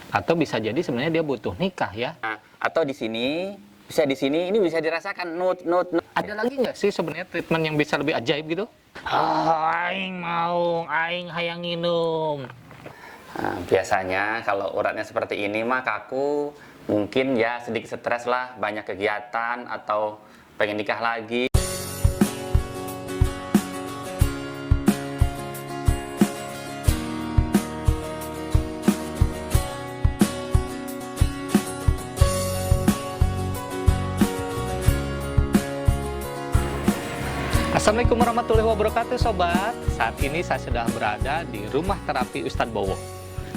Atau bisa jadi sebenarnya dia butuh nikah ya. Nah, atau di sini, bisa di sini, ini bisa dirasakan nut. Ada lagi nggak sih sebenarnya treatment yang bisa lebih ajaib gitu? Aing mau, aing hayang nginum. Nah, biasanya kalau uratnya seperti ini mah kaku, mungkin ya sedikit stres lah, banyak kegiatan atau pengen nikah lagi. Assalamualaikum warahmatullahi wabarakatuh sobat. Saat ini saya sudah berada di rumah terapi Ustadz Bowo.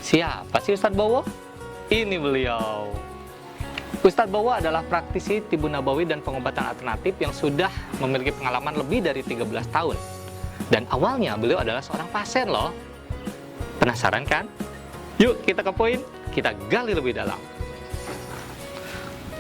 Siapa sih Ustadz Bowo? Ini beliau. Ustadz Bowo adalah praktisi tibun nabawi dan pengobatan alternatif yang sudah memiliki pengalaman lebih dari 13 tahun. Dan awalnya beliau adalah seorang pasien loh. Penasaran kan? Yuk kita ke poin, kita gali lebih dalam.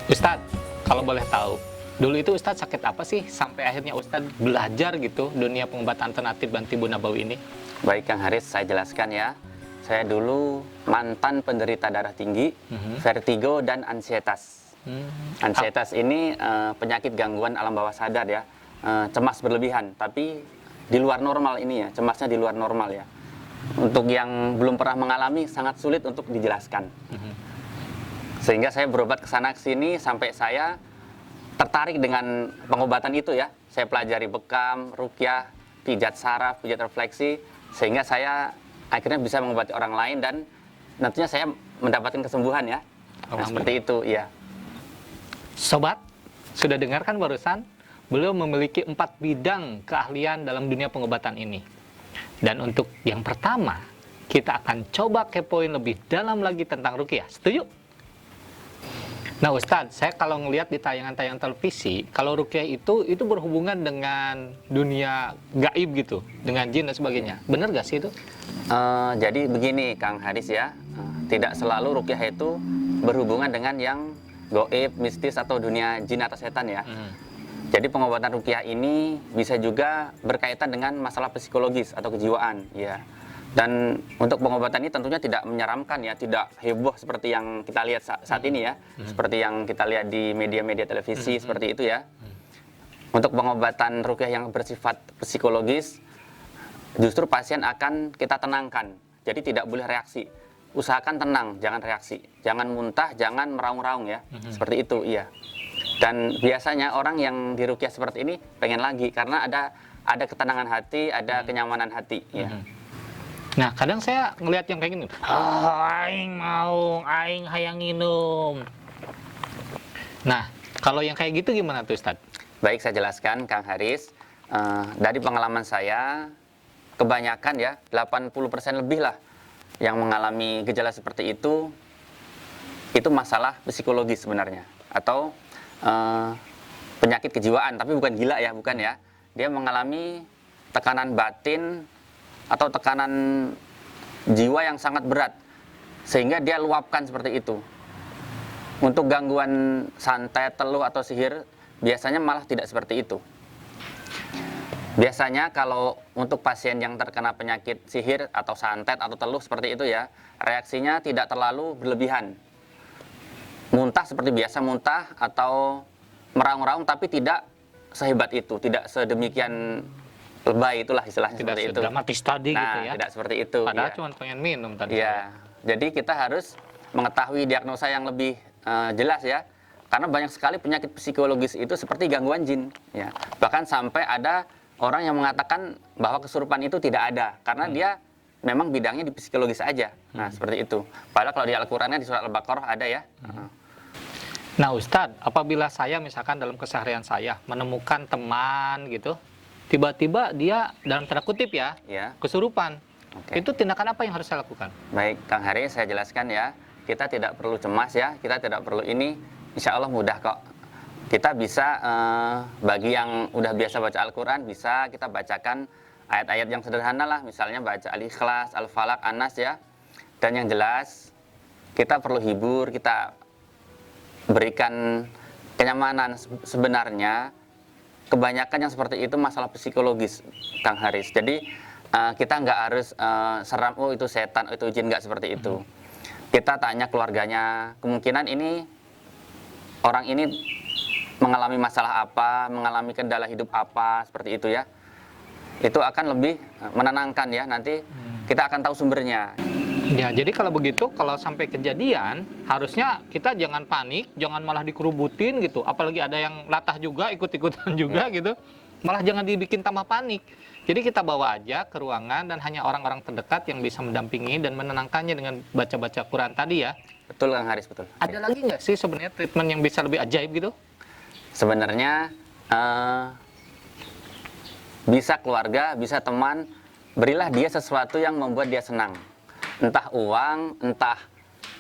Ustadz, kalau boleh tahu, dulu itu Ustadz sakit apa sih sampai akhirnya Ustadz belajar gitu dunia pengobatan alternatif dan tibun nabawi ini? Baik Kang Haris, saya jelaskan ya. Saya dulu mantan penderita darah tinggi, vertigo dan ansietas. Ansietas ini penyakit gangguan alam bawah sadar ya, cemas berlebihan, tapi di luar normal ini ya, cemasnya di luar normal ya. Untuk yang belum pernah mengalami sangat sulit untuk dijelaskan. Sehingga saya berobat ke sana ke sini sampai saya tertarik dengan pengobatan itu ya. Saya pelajari bekam, ruqyah, pijat saraf, pijat refleksi, sehingga saya akhirnya bisa mengobati orang lain dan nantinya saya mendapatkan kesembuhan ya. Nah, seperti itu ya. Sobat, sudah dengarkan barusan? Beliau memiliki 4 bidang keahlian dalam dunia pengobatan ini. Dan untuk yang pertama, kita akan coba kepoin lebih dalam lagi tentang ruqyah. Setuju? Nah Ustadz, saya kalau ngelihat di tayangan-tayangan televisi, kalau ruqyah itu berhubungan dengan dunia gaib gitu, dengan jin dan sebagainya. Benar gak sih itu? Jadi begini Kang Haris ya, tidak selalu ruqyah itu berhubungan dengan yang gaib, mistis atau dunia jin atau setan ya. Jadi pengobatan ruqyah ini bisa juga berkaitan dengan masalah psikologis atau kejiwaan ya. Dan untuk pengobatan ini tentunya tidak menyeramkan ya, tidak heboh seperti yang kita lihat saat ini ya, seperti yang kita lihat di media-media televisi seperti itu ya. Untuk pengobatan ruqyah yang bersifat psikologis, justru pasien akan kita tenangkan, jadi tidak boleh reaksi. Usahakan tenang, jangan reaksi, jangan muntah, jangan meraung-raung ya, seperti itu iya. Dan biasanya orang yang diruqyah seperti ini pengen lagi karena ada ketenangan hati, ada kenyamanan hati ya. Nah, kadang saya ngelihat yang kayak gini. Aing mau, aing hayang nginum. Nah, kalau yang kayak gitu gimana tuh Ustadz? Baik, saya jelaskan Kang Haris. Dari pengalaman saya, kebanyakan ya, 80% lebih lah yang mengalami gejala seperti itu masalah psikologis sebenarnya. Atau penyakit kejiwaan, tapi bukan gila ya, bukan ya. Dia mengalami tekanan batin atau tekanan jiwa yang sangat berat sehingga dia luapkan seperti itu. Untuk gangguan santet, teluh atau sihir biasanya malah tidak seperti itu. Biasanya kalau untuk pasien yang terkena penyakit sihir atau santet atau teluh seperti itu ya, reaksinya tidak terlalu berlebihan. Muntah seperti biasa muntah atau meraung-raung tapi tidak sehebat itu, tidak sedemikian lebay, itulah istilahnya Tidak seperti itu. dramatis tadi Nah, gitu ya. tidak seperti itu. Padahal ya. cuma pengen minum tadi. Ya, jadi kita harus mengetahui diagnosa yang lebih jelas ya. Karena banyak sekali penyakit psikologis itu seperti gangguan jin ya. Bahkan sampai ada orang yang mengatakan bahwa kesurupan itu tidak ada karena dia memang bidangnya di psikologis aja. Nah, seperti itu. Padahal kalau di Al-Qur'annya di surat Al-Baqarah ada ya. Nah Ustadz, apabila saya misalkan dalam keseharian saya menemukan teman gitu, tiba-tiba dia dalam tanda kutip ya, kesurupan. Itu tindakan apa yang harus saya lakukan? Baik, Kang Haris, saya jelaskan ya. Kita tidak perlu cemas ya, kita tidak perlu ini. Insya Allah mudah kok. Kita bisa, bagi yang udah biasa baca Al-Quran, bisa kita bacakan ayat-ayat yang sederhana lah. Misalnya baca Al-Ikhlas, Al-Falaq, An-Nas ya. Dan yang jelas, kita perlu hibur, kita berikan kenyamanan. Sebenarnya kebanyakan yang seperti itu masalah psikologis, Kang Haris. Jadi kita nggak harus seram, oh itu setan, oh itu jin, nggak seperti itu. kita tanya keluarganya, kemungkinan ini orang ini mengalami masalah apa, mengalami kendala hidup apa, seperti itu ya. Itu akan lebih menenangkan ya, nanti kita akan tahu sumbernya. Ya, jadi kalau begitu, kalau sampai kejadian, harusnya kita jangan panik, jangan malah dikerubutin gitu. Apalagi ada yang latah juga, ikut-ikutan juga gitu. Malah jangan dibikin tambah panik. Jadi kita bawa aja ke ruangan dan hanya orang-orang terdekat yang bisa mendampingi dan menenangkannya dengan baca-baca Quran tadi ya. Betul Kang Haris, betul. Ada lagi nggak sih sebenarnya treatment yang bisa lebih ajaib gitu? Sebenarnya bisa keluarga, bisa teman, berilah dia sesuatu yang membuat dia senang. Entah uang, entah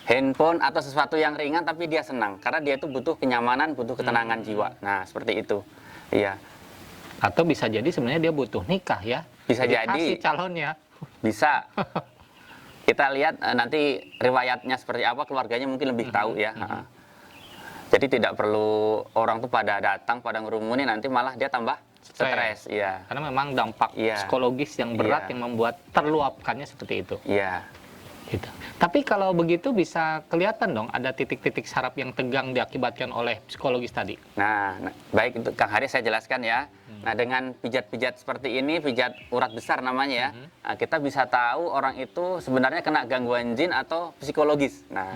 handphone, atau sesuatu yang ringan tapi dia senang. Karena dia itu butuh kenyamanan, butuh ketenangan jiwa. Nah, seperti itu. Iya. Atau bisa jadi sebenarnya dia butuh nikah ya? Bisa jadi. Kasih calonnya. Bisa. Kita lihat nanti riwayatnya seperti apa, keluarganya mungkin lebih tahu ya. Jadi tidak perlu orang tuh pada datang, pada ngerumuni, nanti malah dia tambah stres. Iya. Karena memang dampak psikologis yang berat yang membuat terluapkannya seperti itu. Iya. Gitu. Tapi kalau begitu bisa kelihatan dong ada titik-titik saraf yang tegang diakibatkan oleh psikologis tadi. Nah, baik itu Kang Haris saya jelaskan ya. Nah, dengan pijat-pijat seperti ini, pijat urat besar namanya ya, nah, kita bisa tahu orang itu sebenarnya kena gangguan jin atau psikologis. Nah,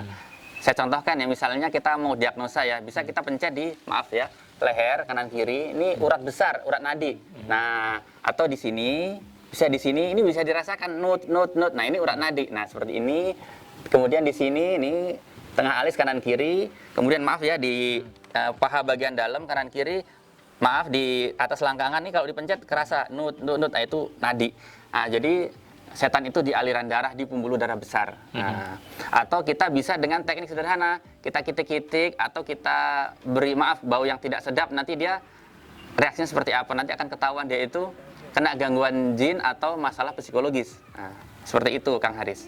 saya contohkan ya, misalnya kita mau diagnosa ya, bisa kita pencet di, maaf ya, leher kanan kiri, ini urat besar, urat nadi. Nah, atau di sini, bisa di sini, ini bisa dirasakan nut. Nah, ini urat nadi. Nah, seperti ini. Kemudian di sini, ini tengah alis kanan kiri. Kemudian maaf ya, di paha bagian dalam kanan kiri. Maaf, di atas langkangan nih kalau dipencet kerasa nut. Nah, itu nadi. Nah, jadi setan itu di aliran darah, di pembuluh darah besar. Nah, atau kita bisa dengan teknik sederhana. Kita kitik-kitik atau kita beri bau yang tidak sedap. Nanti dia reaksinya seperti apa. Nanti akan ketahuan dia itu kena gangguan jin atau masalah psikologis. Nah, seperti itu Kang Haris.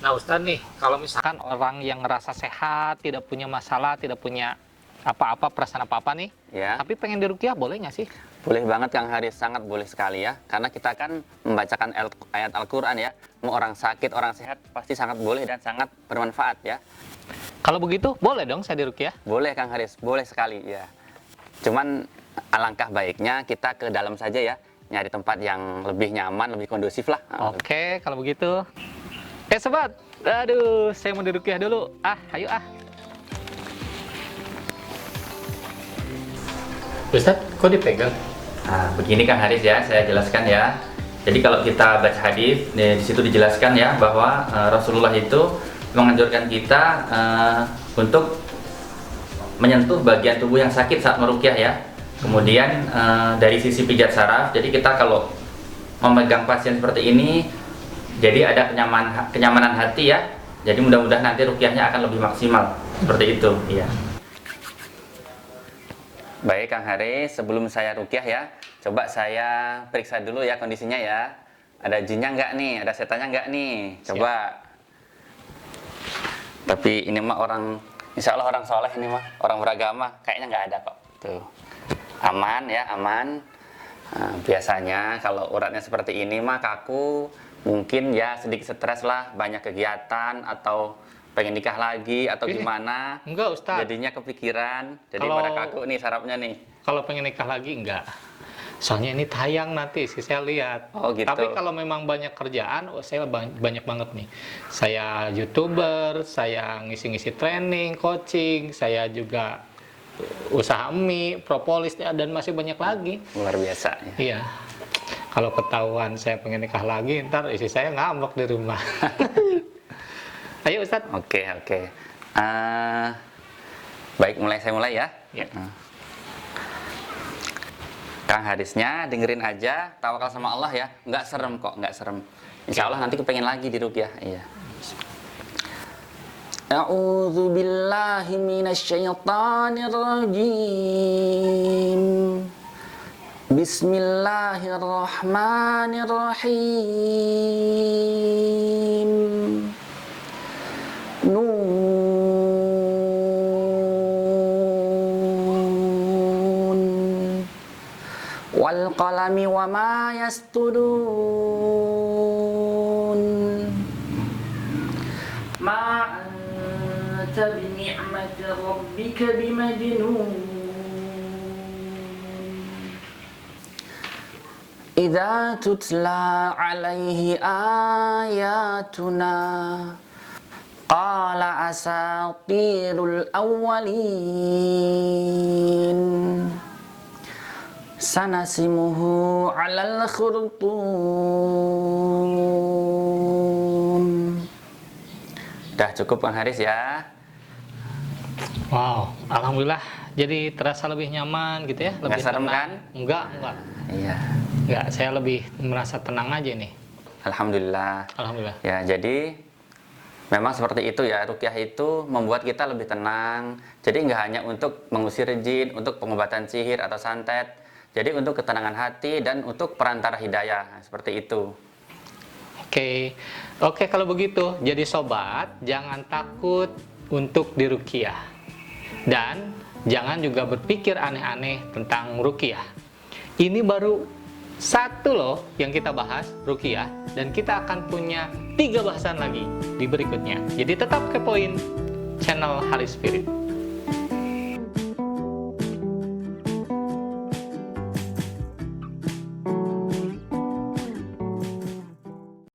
Nah Ustadz nih, kalau misalkan orang yang ngerasa sehat, tidak punya masalah, tidak punya apa-apa, perasaan apa-apa nih, Ya. tapi pengen diruqyah, boleh nggak sih? Boleh banget Kang Haris, sangat boleh sekali ya. Karena kita kan membacakan ayat Al-Quran ya. Mau orang sakit, orang sehat, pasti sangat boleh dan sangat bermanfaat ya. Kalau begitu, boleh dong saya diruqyah? Boleh Kang Haris, boleh sekali ya. Cuman alangkah baiknya kita ke dalam saja ya. Nyari tempat yang lebih nyaman, lebih kondusif lah. Oke, kalau begitu. Sobat, aduh, saya mau diruqyah dulu. Ayo. Ustadz, kok dipegang? Nah, begini Kang Haris ya, saya jelaskan ya. Jadi kalau kita baca hadis, di situ dijelaskan ya bahwa Rasulullah itu menganjurkan kita untuk menyentuh bagian tubuh yang sakit saat meruqyah ya. Kemudian dari sisi pijat saraf, jadi kita kalau memegang pasien seperti ini, jadi ada kenyamanan hati ya. Jadi mudah-mudahan nanti ruqyahnya akan lebih maksimal seperti itu. Iya. Baik Kang Haris, sebelum saya ruqyah ya, coba saya periksa dulu ya kondisinya ya. Ada jinnya nggak nih? Ada setannya nggak nih? Coba. Tapi ini mah insya Allah orang soleh ini mah, orang beragama, kayaknya nggak ada kok. Tuh. Aman ya, aman. Nah, biasanya kalau uratnya seperti ini mah kaku, mungkin ya sedikit stres lah, banyak kegiatan atau pengen nikah lagi atau gimana. Enggak Ustadz. Jadinya kepikiran, jadi pada kaku nih sarafnya nih. Kalau pengen nikah lagi enggak. Soalnya ini tayang nanti sih saya lihat. Oh gitu. Tapi kalau memang banyak kerjaan, saya banyak banget nih. Saya YouTuber, saya ngisi-ngisi training, coaching, saya juga usaha mie, propolis dan masih banyak lagi. Luar biasa ya. Iya. Kalau ketahuan saya pengen nikah lagi, ntar istri saya ngambek di rumah. Ayo Ustadz. Oke. Baik, saya mulai ya. Ya. Kang Harisnya dengerin aja, tawakal sama Allah ya. Nggak serem kok, nggak serem. Insya Allah nanti kepengen lagi diruqyah. Iya. A'udzu billahi minasyaitonir rajim. Bismillahirrahmanirrahim. Nun wal qalami wama yasturun. Ma أنت بنعمة ربك بمجنون Idza tutla alaihi ayatuna qala asatirul awwalin sanasimuhu alal khurtum. Udah cukup Kang Haris ya. Wow, alhamdulillah. Jadi terasa lebih nyaman gitu ya, lebih Nggak serem tenang. kan? Enggak. Iya. Enggak, saya lebih merasa tenang aja nih. Alhamdulillah. Alhamdulillah. Ya, jadi memang seperti itu ya, ruqyah itu membuat kita lebih tenang. Jadi nggak hanya untuk mengusir jin, untuk pengobatan sihir atau santet. Jadi untuk ketenangan hati dan untuk perantara hidayah, nah, seperti itu. Oke, kalau begitu, jadi sobat, jangan takut untuk diruqyah. Dan jangan juga berpikir aneh-aneh tentang ruqyah. Ini baru satu loh yang kita bahas, ruqyah, dan kita akan punya 3 bahasan lagi di berikutnya. Jadi tetap kepoin channel Haris Spirit.